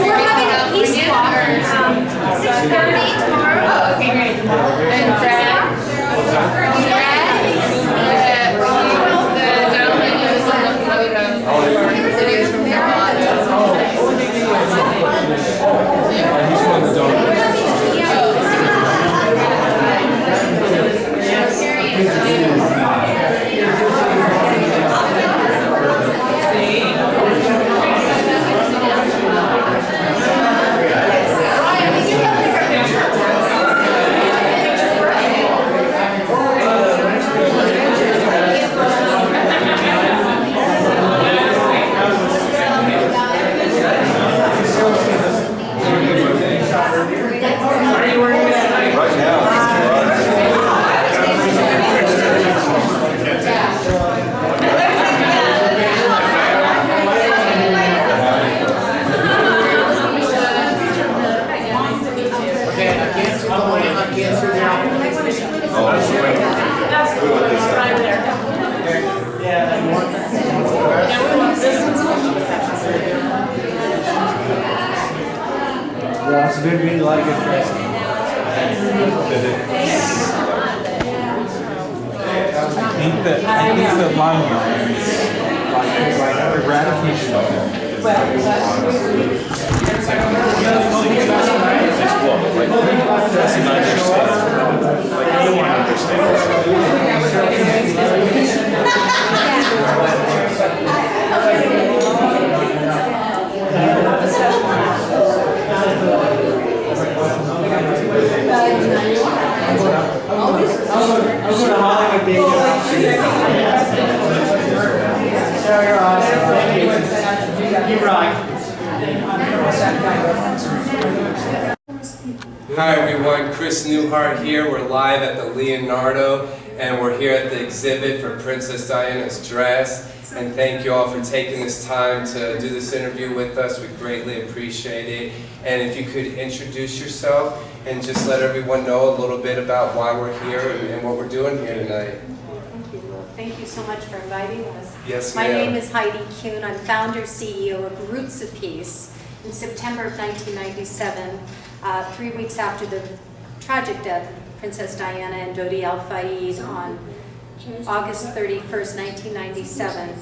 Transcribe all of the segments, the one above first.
We're having a peace walk 6:30 tomorrow. Oh, okay, great. And Fred? The gentleman who was in the photo. Videos from Carolina. He's one of the donors. Yeah, it's been really like it. I think the line like eradication of it. Doesn't understand. Like, you don't want to understand. Hi everyone, Chris Newhart here. We're live at the Leonardo and we're here at the exhibit for Princess Diana's dress. And thank you all for taking this time to do this interview with us. We greatly appreciate it. And if you could introduce yourself and just let everyone know a little bit about why we're here and what we're doing here tonight. Thank you so much for inviting us. Yes, My ma'am. name is Heidi Kuhn. I'm founder CEO of Roots of Peace. In September of 1997, 3 weeks after the tragic death of Princess Diana and Dodi Al-Fayed on August 31st, 1997,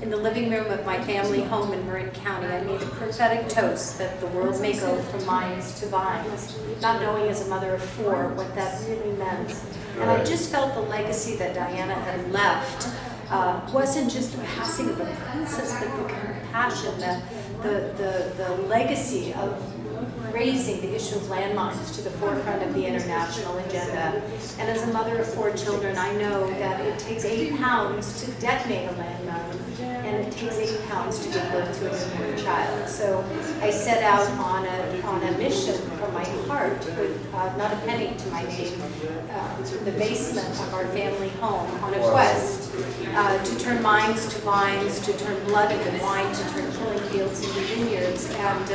in the living room of my family home in Marin County, I made a prophetic toast that the world may go from mines to vines, not knowing as a mother of four what that really meant. And I just felt the legacy that Diana had left wasn't just the passing of a princess, but the compassion, the legacy of raising the issue of landmines to the forefront of the international agenda. And as a mother of four children, I know that it takes 8 pounds to detonate a landmine, and it takes 8 pounds to give birth to a newborn child. So I set out on a mission from my heart, with not a penny to my name, to the basement of our family home, on a quest to turn mines to vines, to turn blood into wine, to turn killing fields into vineyards. And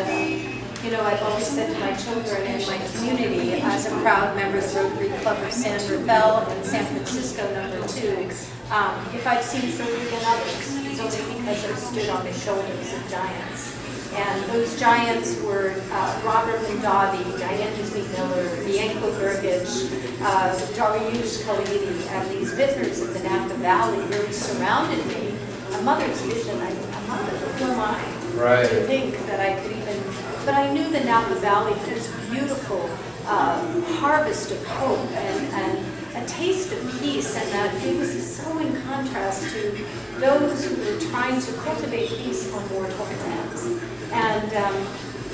you know, I've always said to my children and my community, as a proud member of the Rotary Club of San Rafael and San Francisco #2, if I've seen victory in others, it's only because I've stood on the shoulders of giants. And those giants were Robert Mondavi, Diane Disney Miller, Bianco Gergich, Dariush Khalidi, and these vintners of the Napa Valley really surrounded me. A mother's vision, a mother, who am I? Right. To think that I could even, but I knew the Napa Valley had this beautiful harvest of hope and a taste of peace, and that it was so in contrast to those who were trying to cultivate peace on mortal lands. And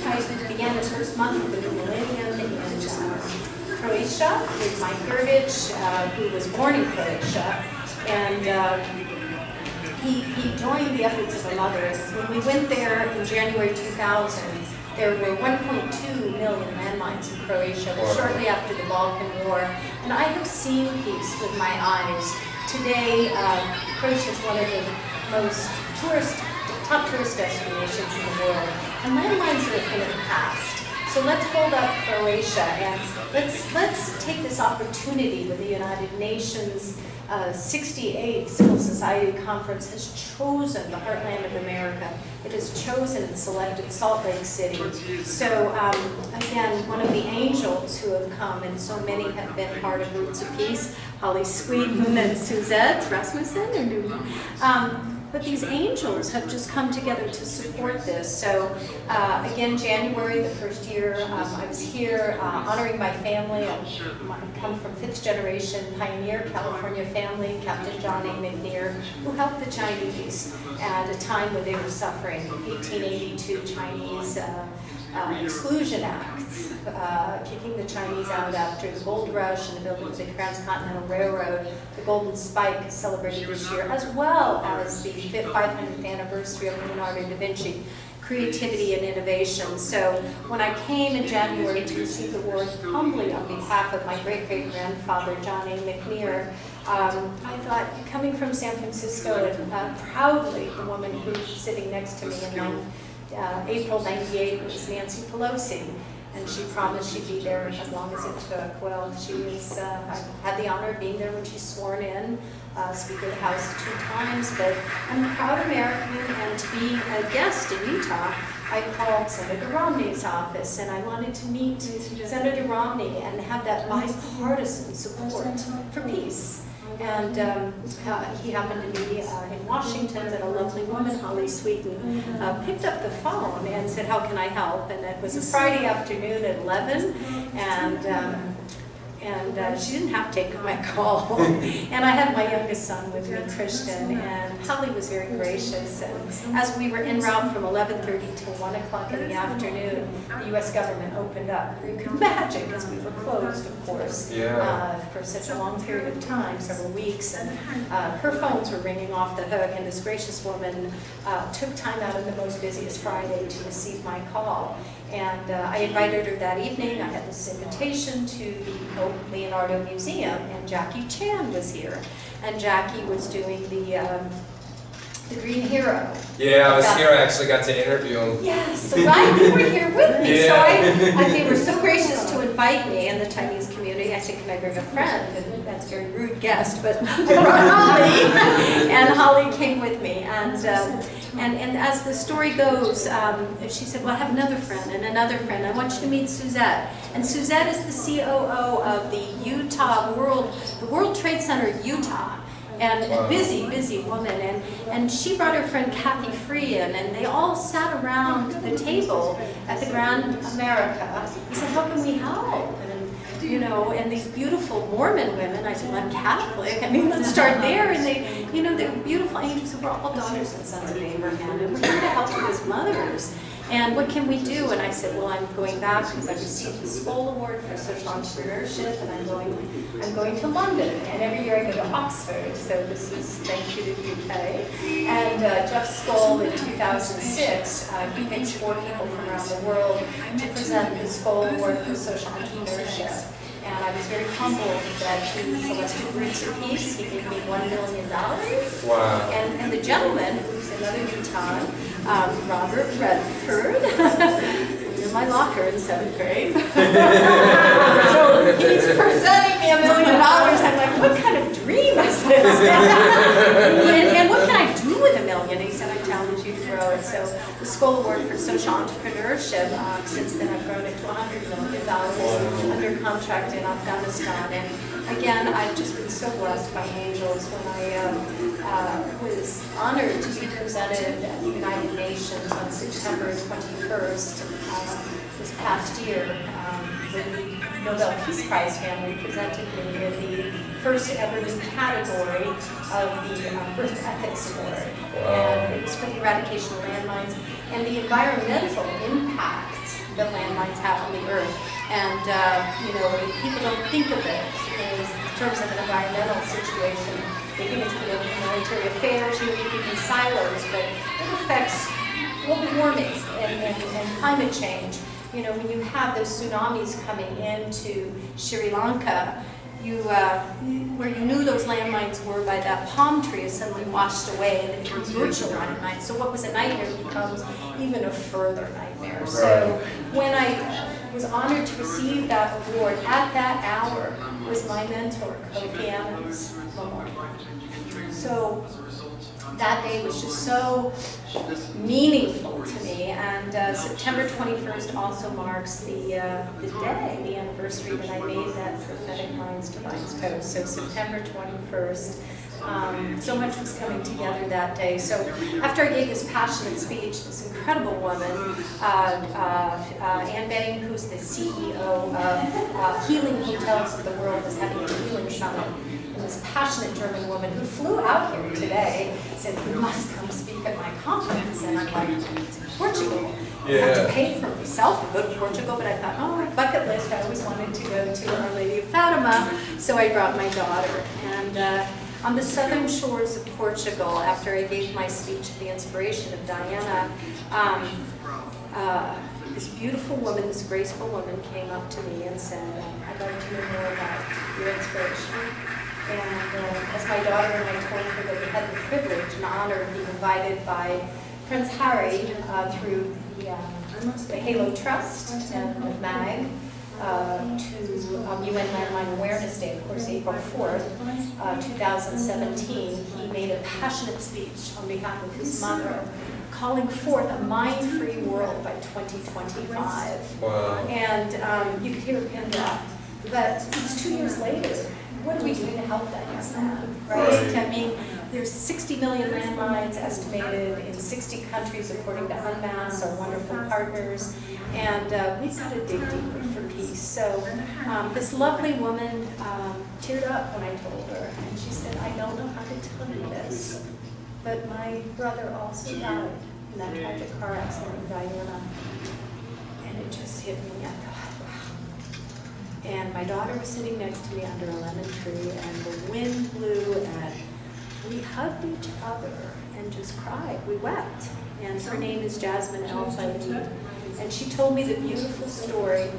I began the first month of the new millennium in Croatia with Mike Gergich, who was born in Croatia, and he joined the efforts of a mother. When we went there in January 2000, there were 1.2 million landmines in Croatia, shortly after the Balkan War. And I have seen peace with my eyes. Today, Croatia is one of the most top tourist destinations in the world. And landmines are a thing of the past. So let's hold up Croatia and let's take this opportunity with the United Nations 68th Civil Society Conference has chosen the heartland of America. It has chosen and selected Salt Lake City. So again, one of the angels who have come, and so many have been part of Roots of Peace, Holly Sweeten and Suzette Rasmussen. But these angels have just come together to support this. So again, January, the first year, I was here honoring my family. I come from 5th generation pioneer California family, Captain John A. McNear, who helped the Chinese at a time when they were suffering. 1882 Chinese Exclusion Act, kicking the Chinese out after the gold rush and the building of the Transcontinental Railroad. The Golden Spike is celebrated this year, as well as the 500th anniversary of Leonardo da Vinci, creativity and innovation. So when I came in January to receive the award humbly on behalf of my great-great-grandfather, John A. McNear, I thought, coming from San Francisco, and proudly the woman who's sitting next to me in April '98 was Nancy Pelosi, and she promised she'd be there as long as it took. Well, she was, I had the honor of being there when she's sworn in, Speaker of the House 2 times, but I'm a proud American, and to be a guest in Utah, I called Senator Romney's office, and I wanted to meet Senator Romney and have that bipartisan support for peace. And he happened to be in Washington, and a lovely woman, Holly Sweeten, picked up the phone and said, "How can I help?" And it was a Friday afternoon at 11, and she didn't have to take my call. And I had my youngest son with me, Christian, and Holly was very gracious. And as we were en route from 11:30 till 1 o'clock in the afternoon, the U.S. government opened up. You could imagine, because we were closed, of course, for such a long period of time, several weeks. And her phones were ringing off the hook, and this gracious woman took time out of the most busiest Friday to receive my call. And I invited her that evening. I had this invitation to the Leonardo Museum, and Jackie Chan was here. And Jackie was doing the Green Hero. Yeah, I was here. I actually got to interview him. Yes, so right, you were here with me. Yeah. So they were so gracious to invite me and the Chinese community. I said, "Can I bring a friend?" And that's a very rude guest, but I brought Holly, and Holly came with me. And as the story goes, she said, "Well, I have another friend and another friend. I want you to meet Suzette." And Suzette is the COO of the the World Trade Center, Utah. And a busy woman, and she brought her friend Kathy Free in, and they all sat around the table at the Grand America. I said, "How can we help?" And these beautiful Mormon women, I said, "Well, I'm Catholic. I mean, let's start there." And they're beautiful angels who were all daughters and sons of Abraham, and we're here to help you as mothers. And what can we do? And I said, "Well, I'm going back because I received the Skoll Award for social entrepreneurship, and I'm going to London. And every year I go to Oxford, so this is thank you to the UK." And Jeff Skoll in 2006, he picks 4 people from around the world to present the Skoll Award for social entrepreneurship. And I was very humbled that he selected Roots of Peace. He gave me $1 million. Wow. And the gentleman, who's another Utah, Robert Redford, in my locker in 7th grade. So he's presenting me $1 million. I'm like, what kind of dream is this? and what can I do with $1 million? He said, "I challenge you to grow it." So the Skoll Award for social entrepreneurship, since then I've grown it to $100 million under contract in Afghanistan. And again, I've just been so blessed by angels when I was honored to be presented at the United Nations on September 21st this past year. The Nobel Peace Prize family presented me in the first ever new category of the Earth Ethics Award. And it was for the eradication of landmines and the environmental impact that landmines have on the Earth. And, people don't think of it in terms of an environmental situation. They think it's military affairs, we think in silos, but it affects global warming and climate change. When you have those tsunamis coming into Sri Lanka, where you knew those landmines were by that palm tree is suddenly washed away, and it becomes virtual landmines. So what was a nightmare becomes even a further nightmare. Right. So when I was honored to receive that award at that hour, was my mentor, Kofi Annan's mom. So that day was just so meaningful to me, and September 21st also marks the day, the anniversary that I made that prophetic Minds to Minds post. So September 21st, so much was coming together that day. So after I gave this passionate speech, this incredible woman, Ann Betting, who's the CEO of Healing Hotels of the World, is having a healing summit. And this passionate German woman who flew out here today said, "You must come speak at my conference." And I'm like, "It's in Portugal." I have to pay for myself to go to Portugal, but I thought, oh, bucket list, I always wanted to go to Our Lady of Fatima, so I brought my daughter. And on the southern shores of Portugal, after I gave my speech at the inspiration of Diana, this beautiful woman, this graceful woman came up to me and said, "I'd like to know more about your inspiration." And as my daughter and I told her that we had the privilege and honor of being invited by Prince Harry through the Halo Trust and the MAG to UN Landmine Awareness Day, of course, April 4th, 2017, he made a passionate speech on behalf of his mother, calling forth a mine-free world by 2025. Wow. And you could hear a pin drop. But it's 2 years later. What are we doing to help that young man, right? I mean, there's 60 million landmines estimated in 60 countries according to UNMAS, our wonderful partners, and we've got to dig deeper for peace. So this lovely woman teared up when I told her, and she said, "I don't know how to tell you this, but my brother also died in that tragic car accident in Diana." And it just hit me. I thought, and my daughter was sitting next to me under a lemon tree, and the wind blew, and we hugged each other and just cried. We wept. And her name is Jasmine El-Fayed. And she told me the beautiful story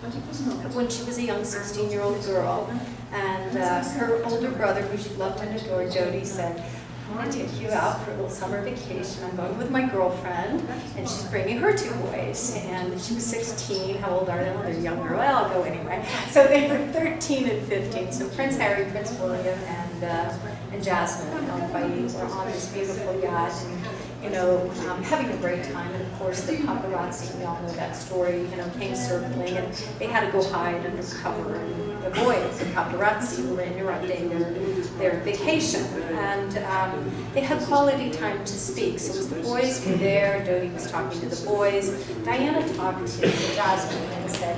of when she was a young 16-year-old girl. And her older brother, who she loved and adored, Jody, said, "I want to take you out for a little summer vacation. I'm going with my girlfriend, and she's bringing her 2 boys." And she was 16. How old are they? Well, they're younger. Well, I'll go anyway. So they were 13 and 15. So Prince Harry, Prince William, and Jasmine El-Fayed were on this beautiful yacht, and having a great time. And of course, the paparazzi, we all know that story, came circling, and they had to go hide under cover and avoid the paparazzi who were interrupting their vacation. And they had quality time to speak. So as the boys were there, Jody was talking to the boys. Diana talked to Jasmine and said,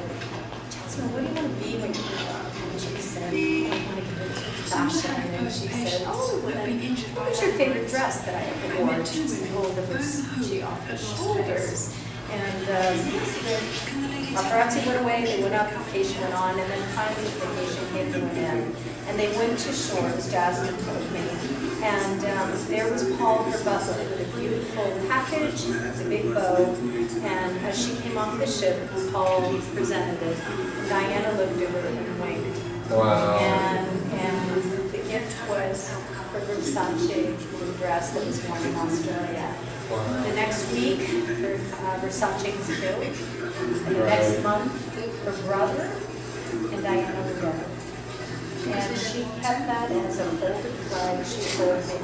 "Jasmine, what do you want to be when you grow up?" And she said, "I want to get into fashion." And she said, "Oh, well then, what was your favorite dress that I ever wore?" She was told of she off her shoulders. And the paparazzi went away, they went up, vacation went on, and then finally the vacation came to an end. And they went to shores, Jasmine told me, and there was Paul, her butler, with a beautiful package, with a big bow, and as she came off the ship, Paul presented it, and Diana looked at her and winked. Wow. And the gift was her Versace dress that was worn in Australia. Wow. The next week, her Versace was killed. And the next month, her brother and Diana were dead. And she kept that as a folded flag she told me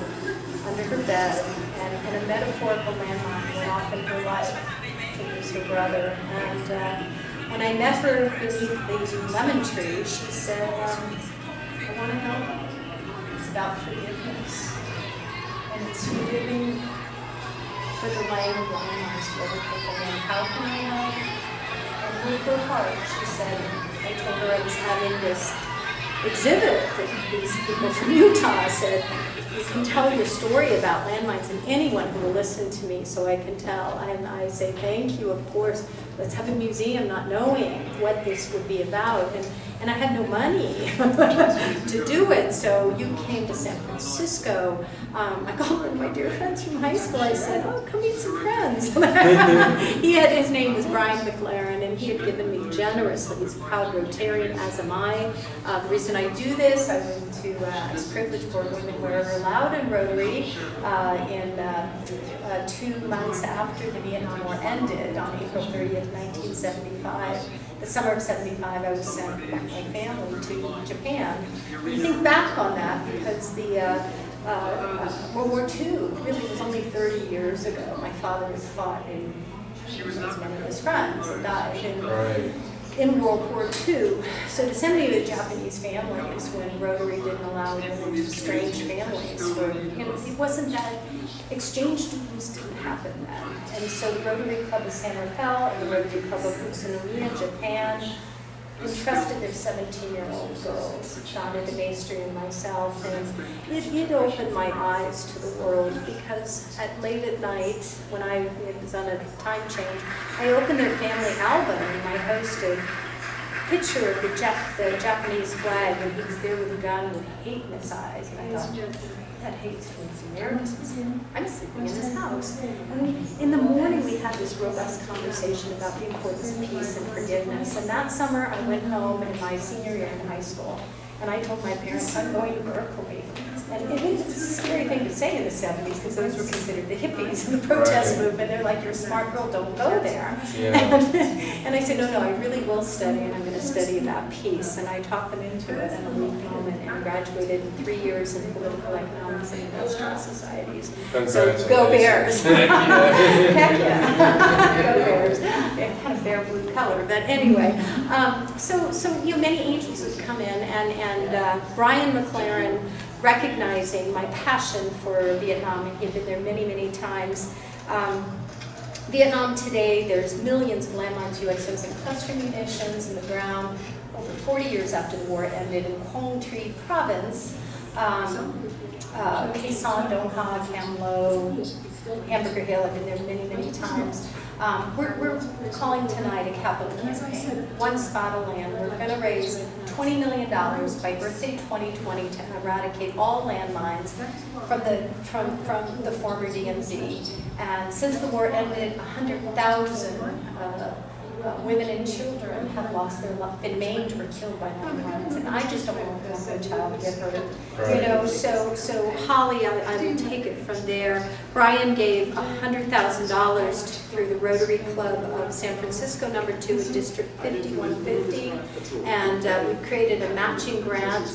under her bed, and a metaphorical landmine went off in her life to lose her brother. And when I met her beneath the lemon tree, she said, "I want to know. It's about forgiveness. And it's forgiving for the laying of landmines for other people. And how can I know?" And with her heart, she said, I told her I was having this exhibit that these people from Utah said, "You can tell your story about landmines, and anyone who will listen to me, so I can tell." And I say, "Thank you, of course. Let's have a museum," not knowing what this would be about. And I had no money to do it, so you came to San Francisco. I called one of my dear friends from high school. I said, "Oh, come meet some friends." His name was Brian McLaren, and he had given me generously. He's a proud Rotarian, as am I. The reason I do this, I went to as privileged board women wherever allowed in Rotary in 2 months after the Vietnam War ended on April 30th, 1975. the summer of '75, I was sent with my family to Japan. We think back on that because the World War II really was only 30 years ago. My father had fought in, as many of his friends had died in World War II. So to send me to Japanese families when Rotary didn't allow women to strange families, it wasn't that exchange students didn't happen then. And so the Rotary Club of San Rafael and the Rotary Club of Utsunomiya, Japan, entrusted their 17-year-old girls, Shonda DeMaestri and myself, and it opened my eyes to the world because late at night, when I was on a time change, I opened their family album and I posted a picture of the Japanese flag, and he was there with a gun with hate in his eyes, and I thought, that hate's towards Americans. I'm sleeping in his house. And in the morning, we had this robust conversation about the importance of peace and forgiveness. And that summer, I went home in my senior year in high school, and I told my parents, I'm going to Berkeley. And it was a scary thing to say in the 70s because those were considered the hippies in the protest movement. They're like, you're a smart girl, don't go there. Yeah. And I said, no, I really will study, and I'm going to study about peace. And I talked them into it, and I moved home and graduated in 3 years in political economics and industrial societies. So go Bears. Heck yeah. Go Bears. They're kind of bear blue color. But anyway, so many angels would come in, and Brian McLaren, recognizing my passion for Vietnam, and he'd been there many, many times. Vietnam today, there's millions of landmines, UXOs, and cluster munitions in the ground. Over 40 years after the war ended, in Quang Tri Province, Khe Sanh, Dong Ha, Cam Lo, Hamburger Hill, I've been there many, many times. We're calling tonight a capital campaign, one spot of land. We're going to raise $20 million by birthday 2020 to eradicate all landmines from the former DMZ. And since the war ended, 100,000 women and children have lost their life, been maimed or killed by landmines, and I just don't want one child to get hurt. Right. You know, so Holly, I will take it from there. Brian gave $100,000 through the Rotary Club of San Francisco, number 2 in District 5150, and we created a matching grant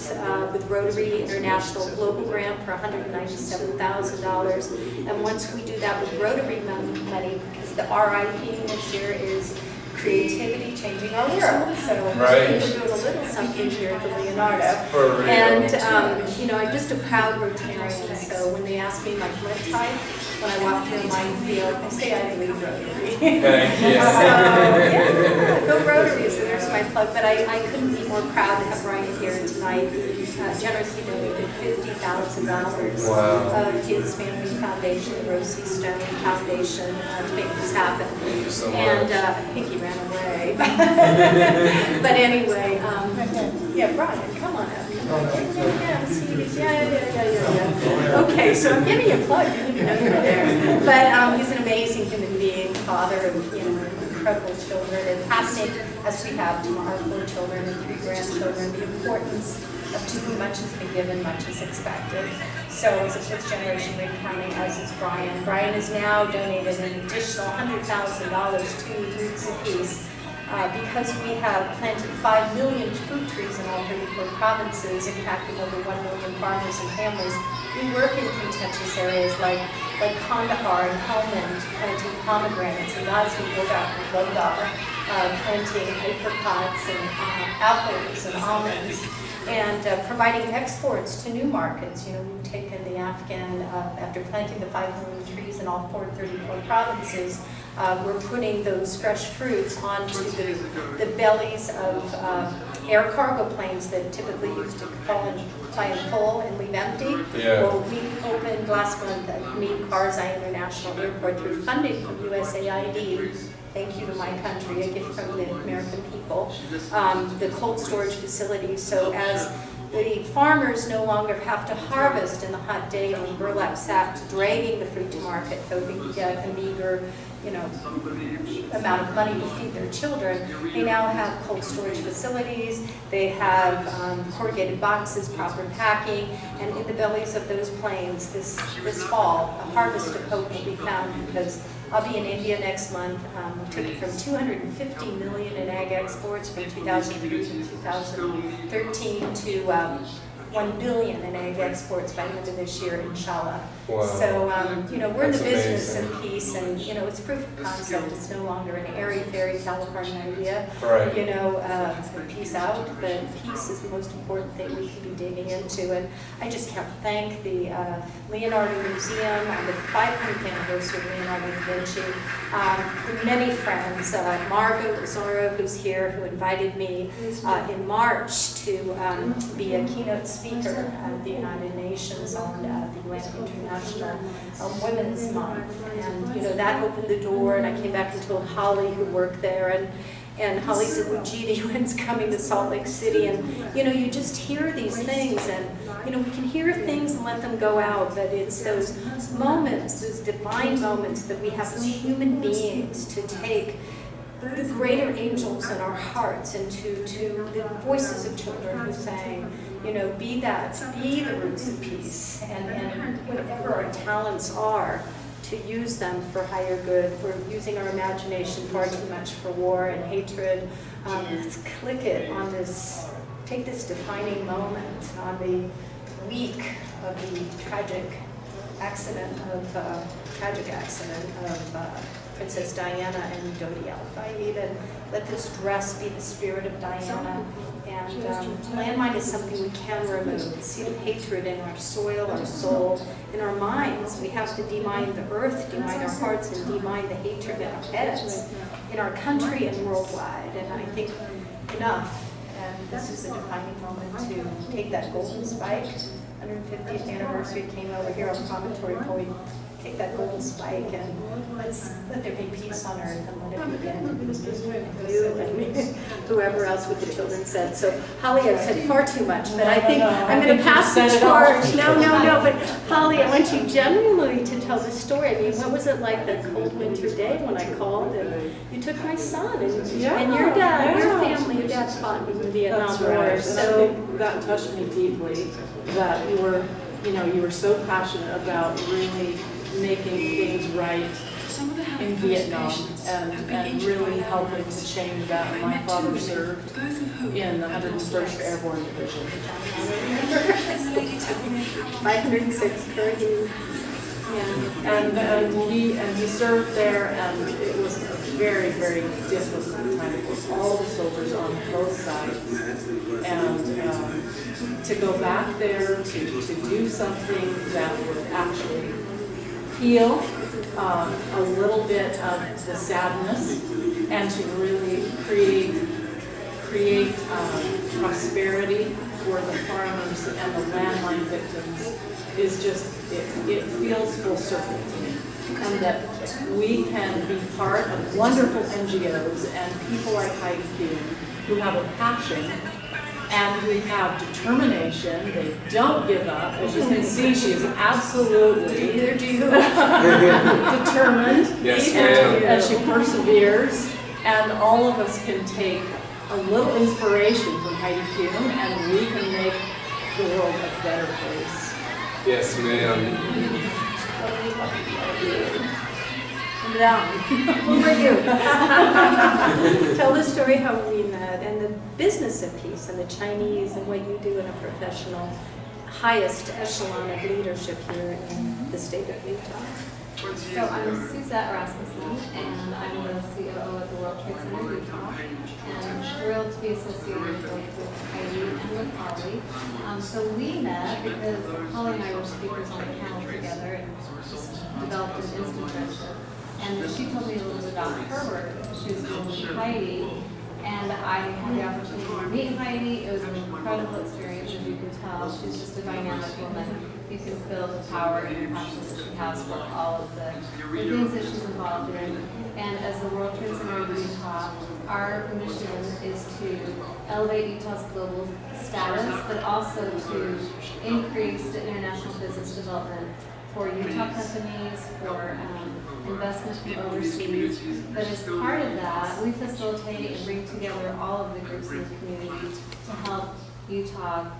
with Rotary International Global Grant for $197,000. And once we do that with Rotary money, because the RIP this year is creativity changing our world. So we're doing a little something here at the Leonardo. For real. And you know, I'm just a proud Rotarian. So when they ask me my blood type, when I walk through a minefield, I say I believe Rotary. Thank you. So, go Rotary. So there's my plug. But I couldn't be more proud to have Brian here tonight. Generously donated $50,000 of his family foundation, the Rose C. Stone Foundation, to make this happen. Thank you so much. And I think he ran away. But anyway, yeah, Brian, come on up. Yeah. Okay, so I'm giving you a plug. You didn't even know you were there. But he's an amazing human being, father of incredible children, and passing, as we have to our 4 children and 3 grandchildren, the importance of to whom much has been given, much is expected. So as a 5th generation Wake County, as is Brian. Brian has now donated an additional $100,000 to Roots of Peace because we have planted 5 million fruit trees in all 34 provinces, impacting over 1 million farmers and families. We work in contentious areas like Kandahar and Helmand, planting pomegranates, and Ghazni, and Lodar, planting apricots and apples and almonds, and providing exports to new markets. You know, we've taken the Afghan, after planting the 5 million trees in all 34 provinces, we're putting those fresh fruits onto the bellies of air cargo planes that typically used to fly in full and leave empty. Yeah. Well, we opened last month at Meade Karzai International Airport through funding from USAID. Thank you to my country, a gift from the American people, the cold storage facilities. So as the farmers no longer have to harvest in the hot day on burlap sacks, dragging the fruit to market, hoping to get a meager, amount of money to feed their children. They now have cold storage facilities, they have corrugated boxes, proper packing, and in the bellies of those planes this fall, a harvest of hope will be found, because I'll be in India next month. We took it from 250 million in ag exports from 2003 to 2013 to 1 billion in egg exports by the end of this year, inshallah. Wow. So, we're in the That's business amazing. of peace, and, it's proof of concept. It's no longer an airy-fairy California idea, Right. peace out, but peace is the most important thing we can be digging into. And I just can't thank the Leonardo Museum on the 500th anniversary of Leonardo da Vinci, many friends, Margot Zorro, who's here, who invited me in March to be a keynote speaker at the United Nations on the UN International Women's Month. And, that opened the door, and I came back and told Holly, who worked there, and Holly said, well, gee, the UN's coming to Salt Lake City, and, you just hear these things, and, we can hear things and let them go out, but it's those moments, those divine moments that we have as human beings to take the greater angels in our hearts and to the voices of children who sang, be the roots of peace, and whatever our talents are, to use them for higher good. We're using our imagination far too much for war and hatred. Let's click it on this, take this defining moment on the week of the tragic accident of Princess Diana and Dodi Al-Fayed, and let this dress be the spirit of Diana. And landmine is something we can remove. The seed of hatred in our soil, our soul, in our minds. We have to demine the earth, demine our hearts, and demine the hatred in our heads, in our country and worldwide. And I think enough. And this is a defining moment to take that golden spike. 150th anniversary came over here on Promontory Point. Take that golden spike and let there be peace on earth, and let it begin. You and whoever else with the children said. So Holly, I've said far too much, but I think I'm going to pass the torch. No, but Holly, I want you genuinely to tell the story. I mean, what was it like that cold winter day when I called and you took my son and your dad, your family, your dad fought in the Vietnam War. So I think that touched me deeply, that you were so passionate about really making things right in Vietnam and really helping to change that. My father served in the 101st Airborne Division. 506 Current. And he served there, and it was a very, very difficult time for all the soldiers on both sides. And to go back there to do something that would actually heal a little bit of the sadness, and to really create prosperity for the farmers and the landmine victims is just, it feels full circle to me. And that we can be part of wonderful NGOs and people like Heidi Kuhn who have a passion and who have determination. They don't give up. As you can see, she is absolutely determined. Yes, ma'am. And she perseveres. And all of us can take a little inspiration from Heidi Kuhn, and we can make the world a better place. Yes, ma'am. What about you? Tell the story how we met and the business of peace and the Chinese and what you do in a professional, highest echelon of leadership here in the state of Utah. So I'm Suzette Rasmussen, and I'm the COO at the World Trade Center Utah, and thrilled to be associated with Heidi and with Holly. So we met because Holly and I were speakers on a panel together and just developed an instant friendship. And she told me a little bit about her work she was doing with Heidi, and I had the opportunity to meet Heidi. It was an incredible experience, as you can tell. She's just a dynamic woman. You can feel the power and passion that she has for all of the things that she's involved in. And as the World Trade Center of Utah, our mission is to elevate Utah's global status, but also to increase the international business development for Utah companies, for investors investment from overseas. But as part of that, we facilitate and bring together all of the groups in the community to help Utah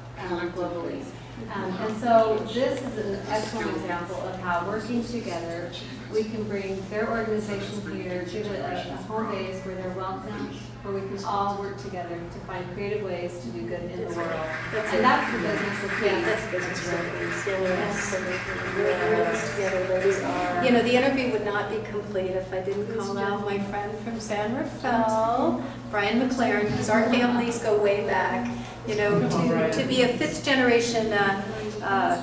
globally. And so this is an excellent example of how working together, we can bring their organization here, give it a home base where they're welcome, where we can all work together to find creative ways to do good in the world. And that's the business of peace. That's business together. You know, the interview would not be complete if I didn't call out my friend from San Rafael, Brian McLaren, because our families go way back. You know, to be a fifth generation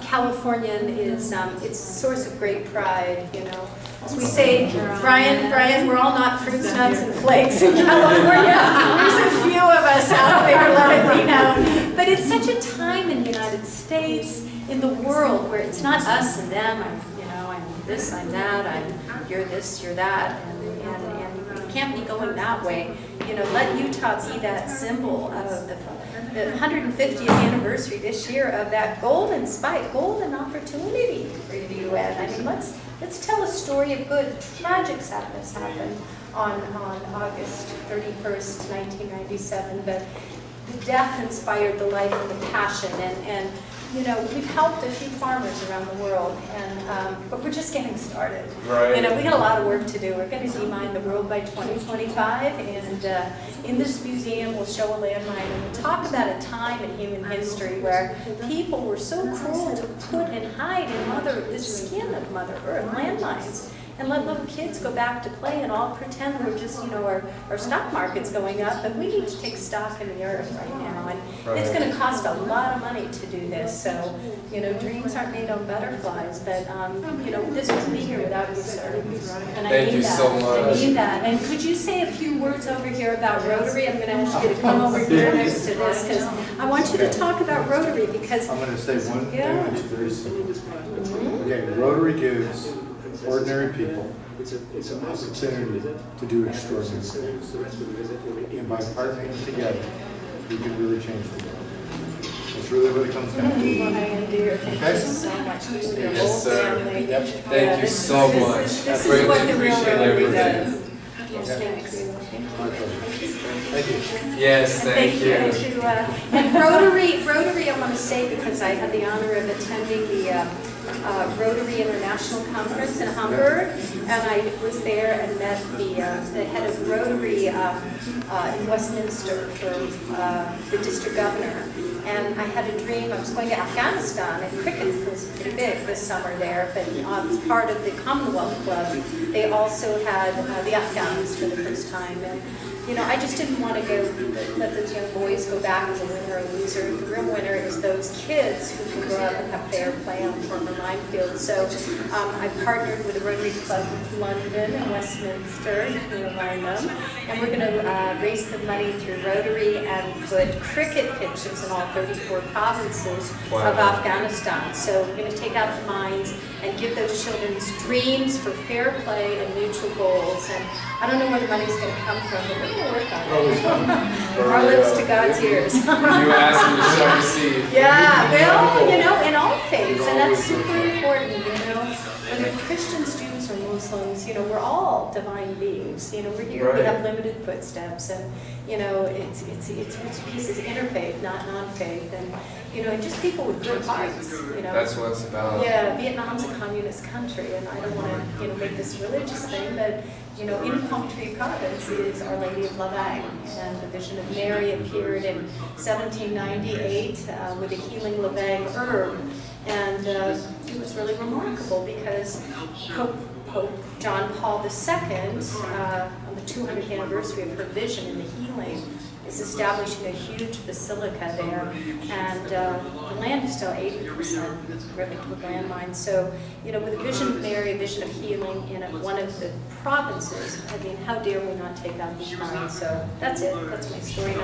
Californian is it's a source of great pride. You know, as we say, Brian, we're all not fruits, nuts, and flakes in California. There's a few of us out there, let it be known. But it's such a time in the United States, in the world, where it's not us and them. I'm this, I'm that. You're this, you're that, and it can't be going that way. You know, let Utah be that symbol of the 150th anniversary this year of that golden spike, golden opportunity for the UN. I mean, let's tell a story of good. Tragic sadness happened on August 31st, 1997, but the death inspired the life and the passion, and you know, we've helped a few farmers around the world, but we're just getting started. Right. You know, we got a lot of work to do. We're going to demine the world by 2025, and in this museum we'll show a landmine, and we'll talk about a time in human history where people were so cruel to put and hide in the skin of Mother Earth, landmines, and let little kids go back to play and all pretend we're just, you know, our stock market's going up, but we need to take stock in the earth right now. And it's going to cost a lot of money to do this. So, you know, dreams aren't made on butterflies, but, you know, this wouldn't be here without you, sir. And Thank you so much. I need that. And could you say a few words over here about Rotary? I'm going to ask you to come over here next to this, because I want you to talk about Rotary, because I'm going to say one thing that's very simple. Okay, Rotary gives ordinary people an opportunity to do extraordinary things. And by partnering them together, we can really change the world. That's really what it comes down to. Thank you so much. Yes, sir. Yep. Thank you so much. This Greatly is what the real appreciate Rotary everything. does. Yes, My pleasure. Thank you. Yes, thank you. And Rotary, I want to say, because I had the honor of attending the Rotary International Conference in Hamburg, and I was there and met the head of Rotary in Westminster for the district governor. And I had a dream. I was going to Afghanistan, and cricket was pretty big this summer there, but as part of the Commonwealth Club, they also had the Afghans for the first time. And you know, I just didn't want to let those young boys go back as a winner or loser. The real winner is those kids who can grow up and have fair play on former minefields. So I partnered with the Rotary Club of London and Westminster, to align them, and we're going to raise the money through Rotary and put cricket pitches in all 34 provinces of Afghanistan. So we're going to take out the mines and give those children's dreams for fair play and mutual goals. And I don't know where the money's going to come from, but we're going to work on it. From our lips to God's ears. You ask and you shall receive. Yeah, well, you know, in all faiths, and that's super important, you know. Whether Christians, Jews, or Muslims, you know, we're all divine beings. You know, we're here, we have limited footsteps, and, you know, it's pieces interfaith, not non-faith, and, you know, just people with good hearts, you know. That's what it's about. Yeah, Vietnam's a communist country, and I don't want to, you know, make this religious thing, but, you know, in Phang Tri province is Our Lady of Lavang, and the Vision of Mary appeared in 1798 with a healing Lavang herb, and it was really remarkable because Pope John Paul II, on the 200th anniversary of her vision in the healing, is establishing a huge basilica there, and the land is still 80% riven with landmines. So, you know, with a vision of Mary, a vision of healing in one of the provinces, I mean, how dare we not take out these mines? So that's it. That's my story.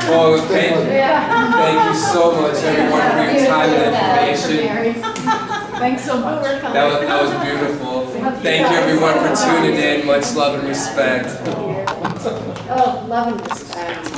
Well, thank you so much, everyone, for your time and information. Thanks so much. That was beautiful. Thank you, everyone, for tuning in. Much love and respect. Oh, love and respect.